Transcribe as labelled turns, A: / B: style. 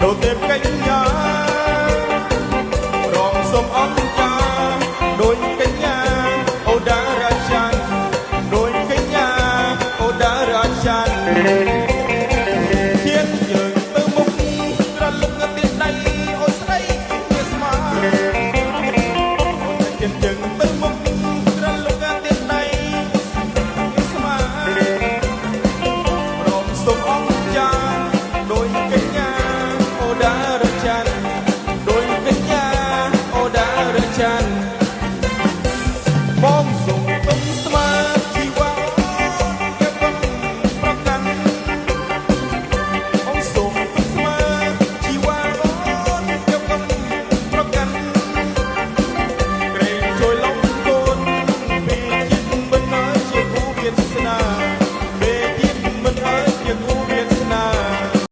A: ដូទេពកញ្ញារំសុំអង្គការដោយកញ្ញាអូដារាចានដោយកញ្ញាអូដារាចានthiênយើងទៅមុខត្រលឹកទៀនដៃអូនស្រីវាស្មាthiênយើងទៅមុខត្រលឹកទៀនដៃវាស្មារំសុំអង្គការដោយកញ្ញាអូដារាចានដោយកញ្ញាអូដារាចានបងសុំទុំស្មាជីវ៉ាយកបងប្រកាន់បងសុំទុំស្មាជីវ៉ាយកបងប្រកាន់ក្រែងជួយលំកូនពេលជាតិមិនអើយជាគូវាសនាពេលជាតិមិនអើយជាគូ